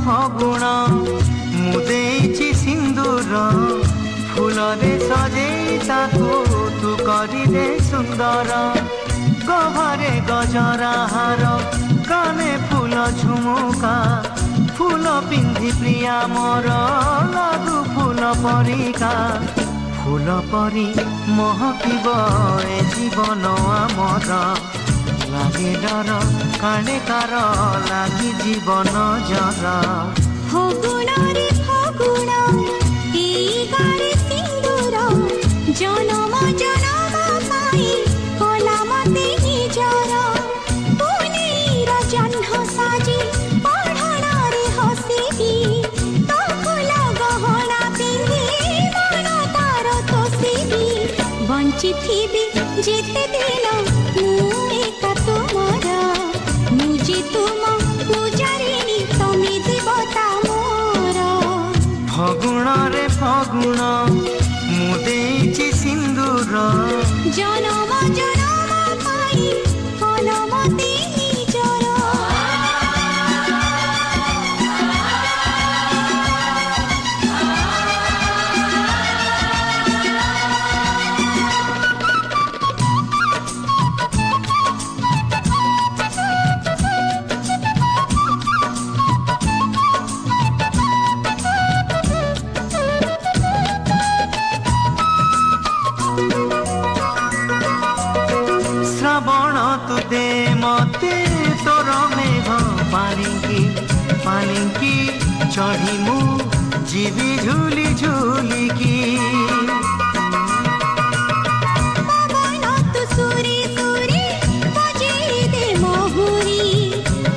फगुण मुदेची सिंदूर फूल रे सजेई ताकू तू करी दे सुंदर गहरे गजरा हार काने फूल झुमुका फूल पिंधि प्रिया मोर लागू फूल परिका फूल परी महकिब ए जीवन आमर लागे डर काले कार लागी जीवन जर फगुण रे फगुण एई गारे सिंदूर जनम जनम पाई कला मते निजर पुनीर जह्न साजी पढ़ण रे हसिबी तो फूल गहना पिंधि मन तार तोसिबी बंची थिबी जेते दिन एका तुमर मुझे तुम पूजारिणी तमे देवता मोर फगुण रे फगुण मुदेची सिंदूर जनम जनम पाई कलमते निजर श्रावण तु दे मते तोर मेघ पालिंकी चढ़ी मु जीवी झूली झूलिकी पवन तु सुरे सुरे बजे दे महुरी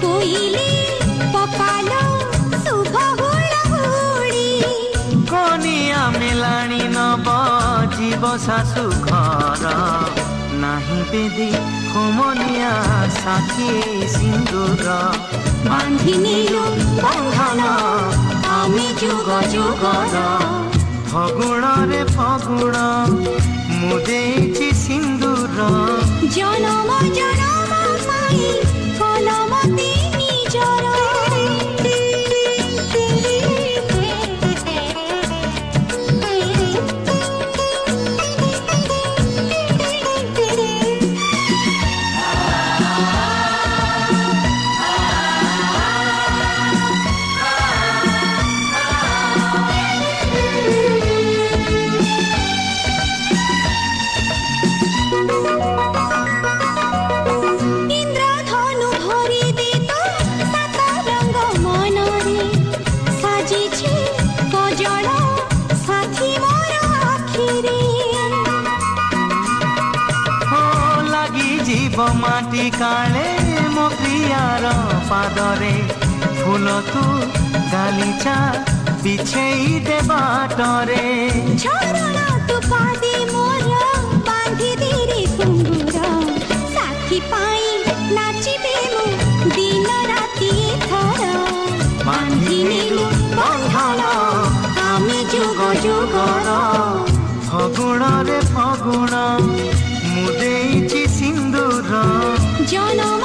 कोइली पकालो शुभ हुड़हुड़ी कनिया मेलाणी नब जीव शाशु घर नाही बेदी होमनिया साखी सिंदूर बांधि नेलु बंधन आमे जुग जुगर फगुण रे फगुण मुदेची सिंदूर जनम जनम पाई कलमते निजर इंद्रधनु भरि दे तो सात रंग मनरे साजिछे कजल साथी मोर आखिरे हो लगी जीव माटी काले मो प्रियार पादरे फूल तू गालीचा बिछेई दे बाटरे झरण तु पादे मोर बांधि दे रे घुंगुर साथी पाई नाचिबे मु दिन राति थर बांधि नेलु बंधन आमे जुग जुगर फगुण रे फगुण मुदेची सिंदूर जनम